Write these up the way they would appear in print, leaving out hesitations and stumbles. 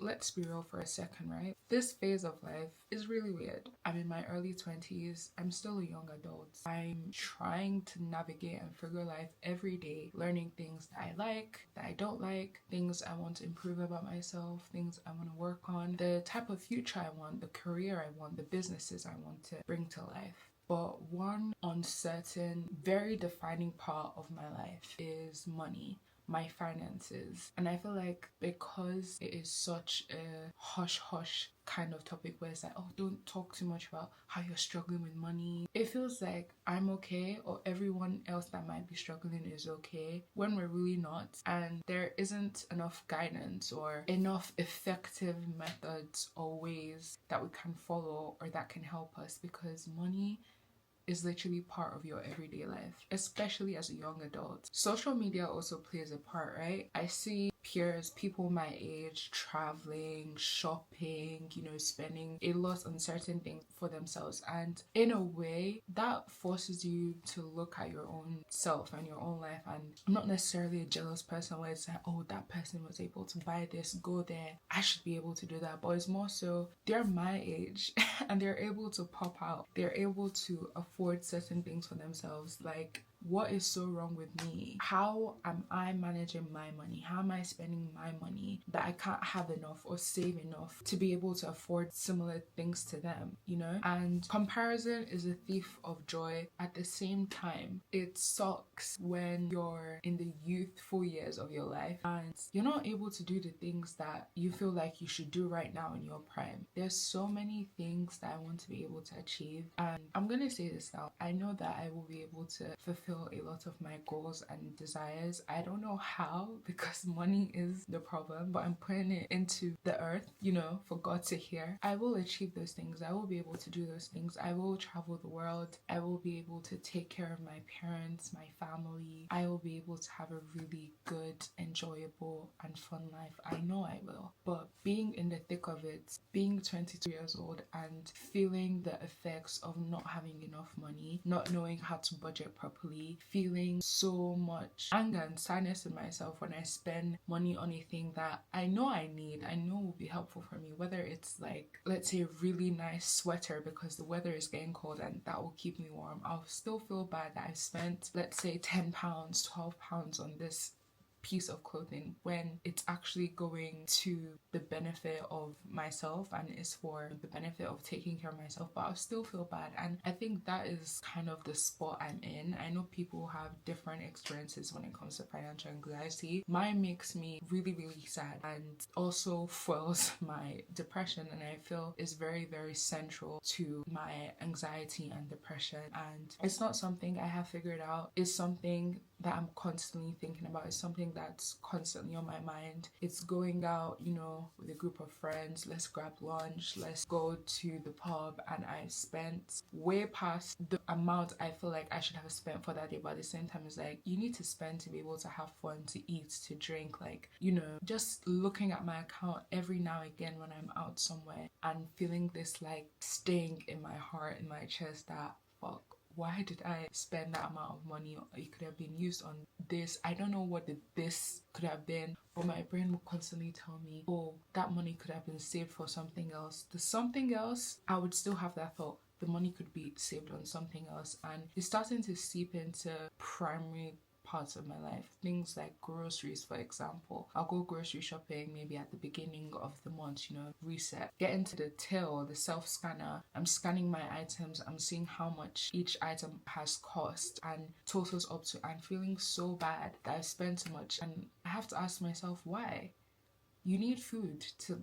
let's be real for a second, right? This phase of life is really weird. I'm in my early 20s. I'm still a young adult. I'm trying to navigate and figure life every day, learning things that I like, that I don't like, things I want to improve about myself, things I want to work on, the type of future I want, the career I want, the businesses I want to bring to life. But one uncertain, very defining part of my life is money, my finances. And I feel like because it is such a hush-hush kind of topic where it's like, oh, don't talk too much about how you're struggling with money, it feels like I'm okay or everyone else that might be struggling is okay when we're really not. And there isn't enough guidance or enough effective methods or ways that we can follow or that can help us, because money is literally part of your everyday life, especially as a young adult. Social media also plays a part, right? I see peers, people my age, traveling, shopping, spending a lot on certain things for themselves. And in a way, that forces you to look at your own self and your own life. And I'm not necessarily a jealous person where it's like, oh, that person was able to buy this, go there, I should be able to do that. But it's more so, they're my age and they're able to pop out. They're able to afford certain things for themselves. Like, what is so wrong with me? How am I managing my money? How am I spending my money that I can't have enough or save enough to be able to afford similar things to them, And comparison is a thief of joy. At the same time, it sucks when you're in the youthful years of your life and you're not able to do the things that you feel like you should do right now in your prime. There's so many things that I want to be able to achieve, and I'm gonna say this now. I know that I will be able to fulfill a lot of my goals and desires. I don't know how, because money is the problem, but I'm putting it into the earth, for God to hear. I will achieve those things. I will be able to do those things. I will travel the world. I will be able to take care of my parents, my family. I will be able to have a really good, enjoyable, and fun life. I know I will. But being in the thick of it, being 22 years old and feeling the effects of not having enough money, not knowing how to budget properly, feeling so much anger and sadness in myself when I spend money on a thing that I know I need, I know will be helpful for me, whether it's like, let's say, a really nice sweater because the weather is getting cold and that will keep me warm. I'll still feel bad that I spent, let's say, £10, £12 on this piece of clothing when it's actually going to the benefit of myself and is for the benefit of taking care of myself, but I'll still feel bad. And I think that is kind of the spot I'm in. I know people have different experiences when it comes to financial anxiety. Mine makes me really, really sad and also fuels my depression, and I feel is very, very central to my anxiety and depression. And it's not something I have figured out. It's something that I'm constantly thinking about. It's something that's constantly on my mind. It's going out, with a group of friends. Let's grab lunch. Let's go to the pub. And I spent way past the amount I feel like I should have spent for that day. But at the same time, it's like, you need to spend to be able to have fun, to eat, to drink. Like, just looking at my account every now and again when I'm out somewhere and feeling this like sting in my heart, in my chest that, fuck, why did I spend that amount of money? It could have been used on this. I don't know what this could have been, but my brain will constantly tell me, oh, that money could have been saved for something else. The something else, I would still have that thought. The money could be saved on something else. And it's starting to seep into primary parts of my life. Things like groceries, for example. I'll go grocery shopping maybe at the beginning of the month, reset. Get into the till, the self-scanner. I'm scanning my items. I'm seeing how much each item has cost and totals up to. I'm feeling so bad that I've spent so much. And I have to ask myself, why? You need food to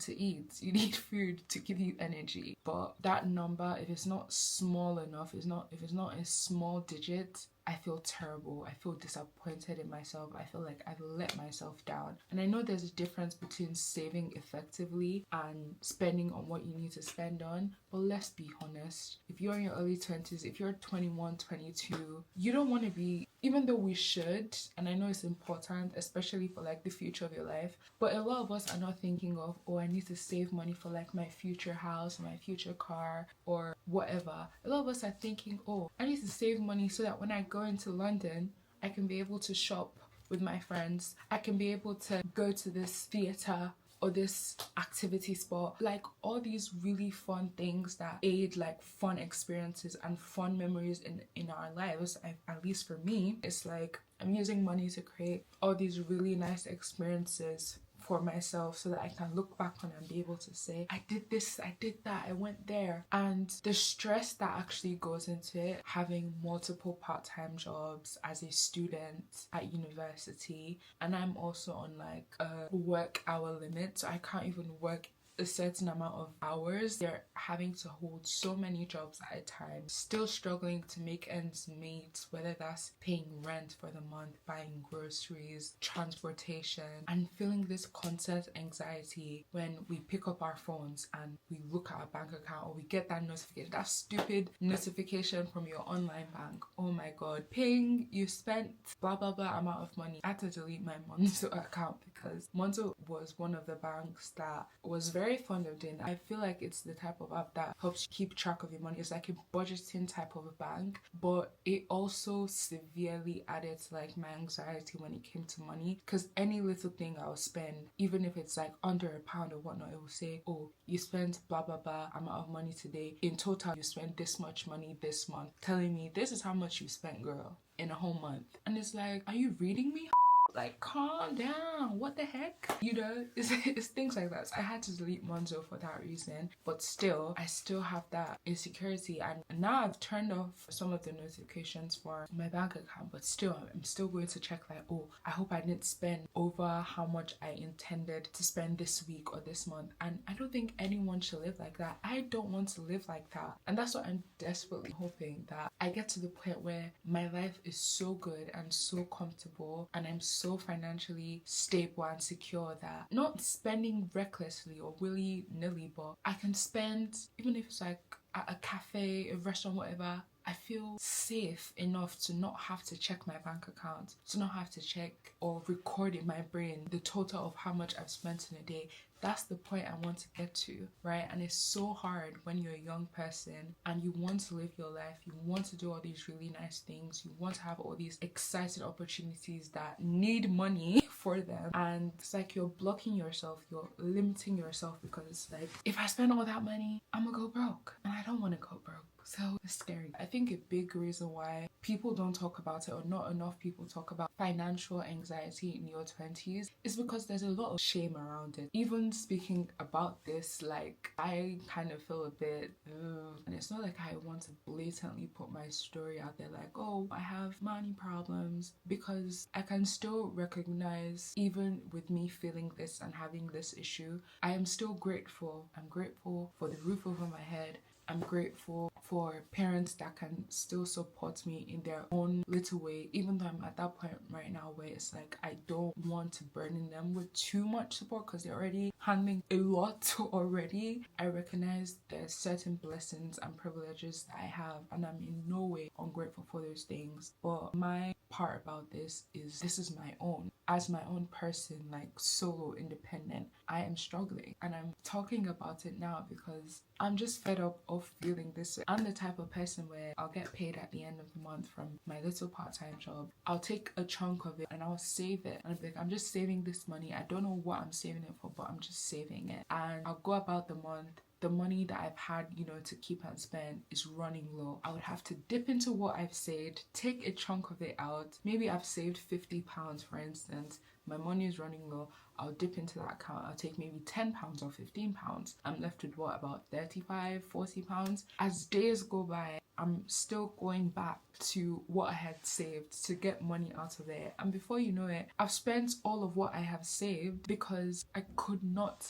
eat. You need food to give you energy. But that number, if it's not small enough, if it's not a small digit, I feel terrible. I feel disappointed in myself. I feel like I've let myself down. And I know there's a difference between saving effectively and spending on what you need to spend on. But let's be honest. If you're in your early 20s, if you're 21, 22, you don't want to be, even though we should, and I know it's important, especially for like the future of your life, but a lot of us are not thinking of, oh, I need to save money for like my future house, my future car, or whatever. A lot of us are thinking, oh, I need to save money so that when I go into London, I can be able to shop with my friends. I can be able to go to this theatre or this activity spot, like all these really fun things that aid like fun experiences and fun memories in our lives. At least for me, it's like I'm using money to create all these really nice experiences for myself so that I can look back on and be able to say, I did this, I did that, I went there. And the stress that actually goes into it, having multiple part-time jobs as a student at university, and I'm also on like a work hour limit, so I can't even work a certain amount of hours. They're having to hold so many jobs at a time, still struggling to make ends meet, whether that's paying rent for the month, buying groceries, transportation, and feeling this constant anxiety when we pick up our phones and we look at our bank account, or we get that notification, that stupid notification from your online bank. Oh my god, ping, you spent blah blah blah amount of money. I had to delete my Monzo account because Monzo was one of the banks that was very fond of doing that. I feel like it's the type of app that helps you keep track of your money. It's like a budgeting type of a bank, but it also severely added to like my anxiety when it came to money, because any little thing I'll spend, even if it's like under £1 or whatnot, it will say, oh, you spent blah blah blah amount of money today. In total, you spent this much money this month, telling me this is how much you spent, girl, in a whole month. And it's like, are you reading me? Like, calm down, what the heck? You know, it's things like that. So I had to delete Monzo for that reason, but still, I still have that insecurity, and now I've turned off some of the notifications for my bank account, but still, I'm still going to check like, oh, I hope I didn't spend over how much I intended to spend this week or this month. And I don't think anyone should live like that. I don't want to live like that. And that's what I'm desperately hoping, that I get to the point where my life is so good and so comfortable, and I'm so financially stable and secure that not spending recklessly or willy-nilly, but I can spend, even if it's like at a cafe, a restaurant, whatever, I feel safe enough to not have to check my bank account, to not have to check or record in my brain the total of how much I've spent in a day. That's the point I want to get to, right? And it's so hard when you're a young person and you want to live your life, you want to do all these really nice things, you want to have all these exciting opportunities that need money for them, and it's like you're blocking yourself, you're limiting yourself, because it's like, if I spend all that money, I'm gonna go broke, and I don't want to go broke. So it's scary. I think a big reason why people don't talk about it, or not enough people talk about financial anxiety in your 20s, is because there's a lot of shame around it. Even speaking about this, like, I kind of feel a bit and it's not like I want to blatantly put my story out there like, oh, I have money problems, because I can still recognize, even with me feeling this and having this issue, I am still grateful. I'm grateful for the roof over my head. I'm grateful for parents that can still support me in their own little way, even though I'm at that point right now where it's like I don't want to burden them with too much support because they're already handling a lot already. I recognize there's certain blessings and privileges that I have, and I'm in no way ungrateful for those things. But my part about this is my own. As my own person, like solo independent, I am struggling, and I'm talking about it now because I'm just fed up of feeling this way. I'm the type of person where I'll get paid at the end of the month from my little part-time job. I'll take a chunk of it and I'll save it, and I'm like, I'm just saving this money. I don't know what I'm saving it for, but I'm just saving it, and I'll go about the month. The money that I've had, to keep and spend is running low. I would have to dip into what I've saved, take a chunk of it out. Maybe I've saved £50, for instance. My money is running low. I'll dip into that account. I'll take maybe £10 or £15. I'm left with what, about £35, £40? As days go by, I'm still going back to what I had saved to get money out of there. And before you know it, I've spent all of what I have saved because I could not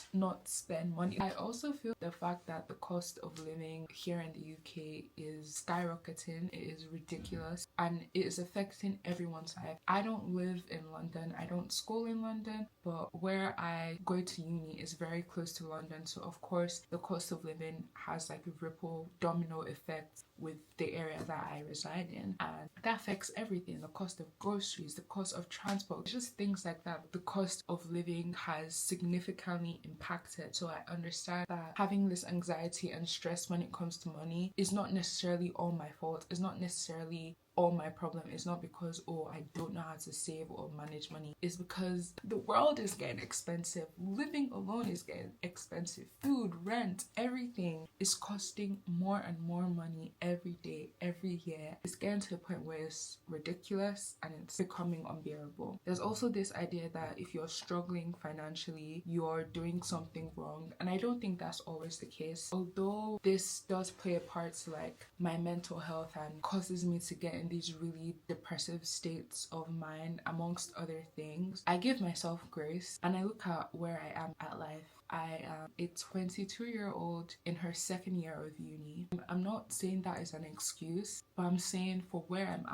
spend money. I also feel the fact that the cost of living here in the UK is skyrocketing. It is ridiculous, and it is affecting everyone's life. I don't live in London. I don't school in London, but where I go to uni is very close to London. So of course, the cost of living has like a ripple domino effect with the area that I reside in, and that affects everything. The cost of groceries, the cost of transport, just things like that. The cost of living has significantly impacted. So I understand that having this anxiety and stress when it comes to money is not necessarily all my fault. It's not necessarily all my problem. It's not because, oh, I don't know how to save or manage money. It's because the world is getting expensive. Living alone is getting expensive. Food, rent, everything is costing more and more money every day, every year. It's getting to a point where it's ridiculous and it's becoming unbearable. There's also this idea that if you're struggling financially, you're doing something wrong. And I don't think that's always the case. Although this does play a part to like my mental health and causes me to get in these really depressive states of mind, amongst other things, I give myself grace and I look at where I am at life. I am a 22-year-old in her second year of uni. I'm not saying that is an excuse, but I'm saying for where I'm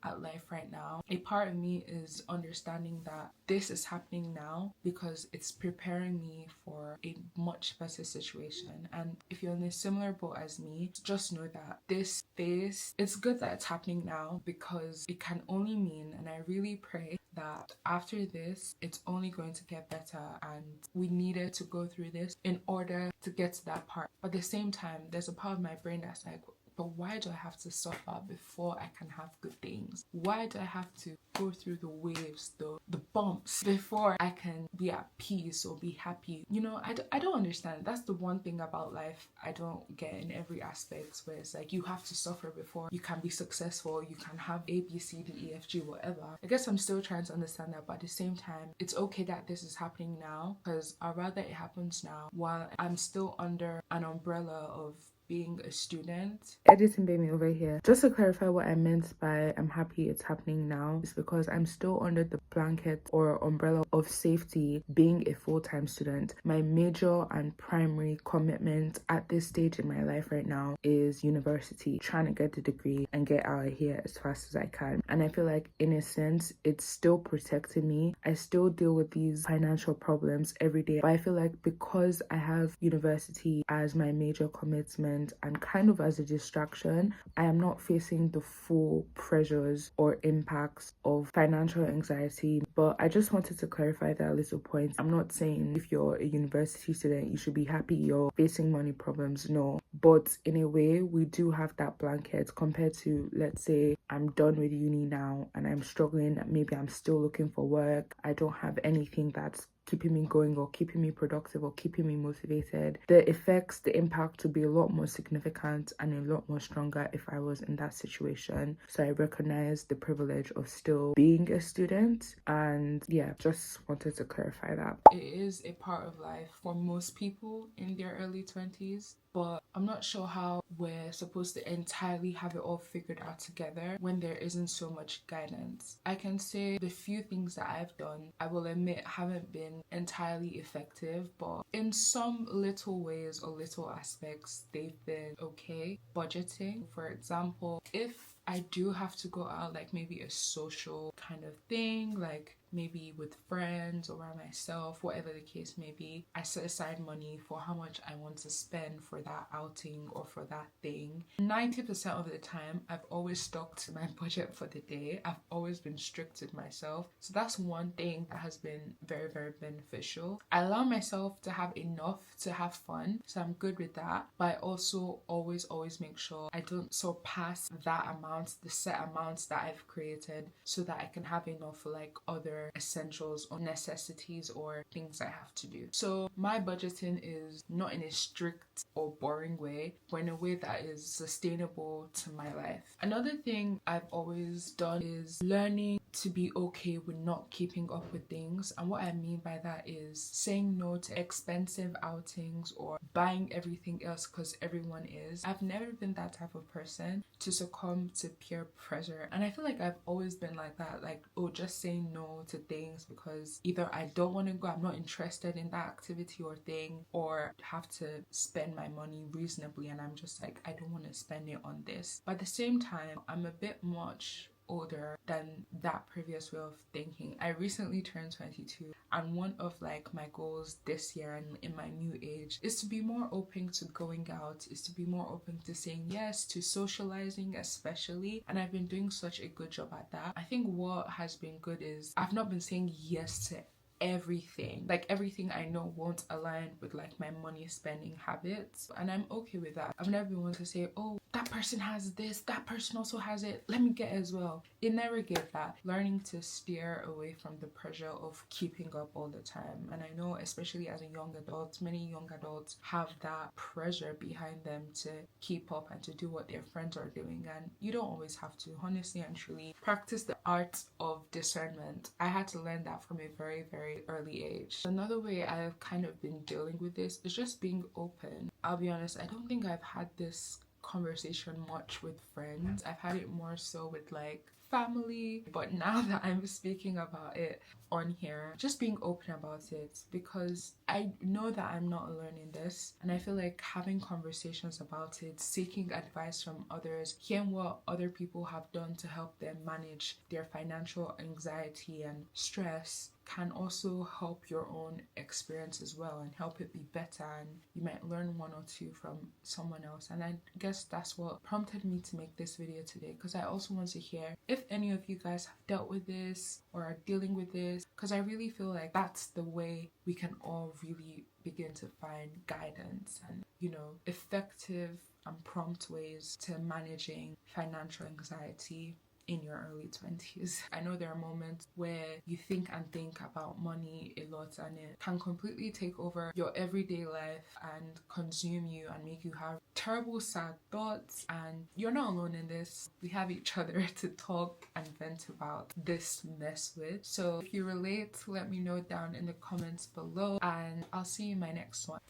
at life right now, a part of me is understanding that this is happening now because it's preparing me for a much better situation. And if you're in a similar boat as me, just know that this phase, it's good that it's happening now because it can only mean, and I really pray that after this, it's only going to get better, and we needed to go through this in order to get to that part. But at the same time, there's a part of my brain that's like, but why do I have to suffer before I can have good things? Why do I have to go through the waves, the bumps, before I can be at peace or be happy? You know, I don't understand. That's the one thing about life I don't get in every aspect, where it's like you have to suffer before you can be successful, you can have A, B, C, D, E, F, G, whatever. I guess I'm still trying to understand that, but at the same time, it's okay that this is happening now because I'd rather it happens now while I'm still under an umbrella of being a student. Editing baby over here. Just to clarify what I meant by I'm happy it's happening now is because I'm still under the blanket or umbrella of safety being a full-time student. My major and primary commitment at this stage in my life right now is university, trying to get the degree and get out of here as fast as I can. And I feel like in a sense it's still protecting me. I still deal with these financial problems every day, but I feel like because I have university as my major commitment and kind of as a distraction, I am not facing the full pressures or impacts of financial anxiety. But I just wanted to clarify that little point. I'm not saying if you're a university student you should be happy you're facing money problems, no, but in a way we do have that blanket compared to, let's say I'm done with uni now and I'm struggling, maybe I'm still looking for work, I don't have anything that's keeping me going or keeping me productive or keeping me motivated. The effects, the impact would be a lot more significant and a lot more stronger if I was in that situation. So I recognize the privilege of still being a student, and yeah, just wanted to clarify that. It is a part of life for most people in their early 20s, but I'm not sure how we're supposed to entirely have it all figured out together when there isn't so much guidance. I can say the few things that I've done, I will admit, haven't been entirely effective, but in some little ways or little aspects, they've been okay. Budgeting, for example, if I do have to go out, like maybe a social kind of thing, like maybe with friends or by myself, whatever the case may be, I set aside money for how much I want to spend for that outing or for that thing. 90% of the time, I've always stuck to my budget for the day. I've always been strict with myself. So that's one thing that has been very, very beneficial. I allow myself to have enough to have fun, so I'm good with that. But I also always make sure I don't surpass that amount, the set amounts that I've created, so that I can have enough for like other essentials or necessities or things I have to do. So my budgeting is not in a strict or boring way, but in a way that is sustainable to my life. Another thing I've always done is learning to be okay with not keeping up with things. And what I mean by that is saying no to expensive outings or buying everything else because everyone is. I've never been that type of person to succumb to peer pressure. And I feel like I've always been like that, like, oh, just saying no to things because either I don't want to go, I'm not interested in that activity or thing, or have to spend my money reasonably and I'm just like, I don't want to spend it on this. But at the same time, I'm a bit much older than that previous way of thinking. I recently turned 22, and one of like my goals this year and in my new age is to be more open to going out, is to be more open to saying yes to socializing especially, and I've been doing such a good job at that. I think what has been good is I've not been saying yes to everything. Like everything I know won't align with like my money spending habits, and I'm okay with that. I've never been one to say, oh, that person has this, that person also has it, let me get it as well. It never gave that. Learning to steer away from the pressure of keeping up all the time. And I know, especially as a young adult, many young adults have that pressure behind them to keep up and to do what their friends are doing, and you don't always have to. Honestly and truly, practice the art of discernment. I had to learn that from a very, very early age. Another way I've kind of been dealing with this is just being open. I'll be honest, I don't think I've had this conversation much with friends. I've had it more so with like family, but now that I'm speaking about it on here, just being open about it, because I know that I'm not alone in this, and I feel like having conversations about it, seeking advice from others, hearing what other people have done to help them manage their financial anxiety and stress can also help your own experience as well and help it be better, and you might learn one or two from someone else. And I guess that's what prompted me to make this video today, because I also want to hear if any of you guys have dealt with this or are dealing with this, because I really feel like that's the way we can all really begin to find guidance and, you know, effective and prompt ways to managing financial anxiety in your early 20s. I know there are moments where you think and think about money a lot, and it can completely take over your everyday life and consume you and make you have terrible sad thoughts, and you're not alone in this. We have each other to talk and vent about this mess with. So if you relate, let me know down in the comments below, and I'll see you in my next one.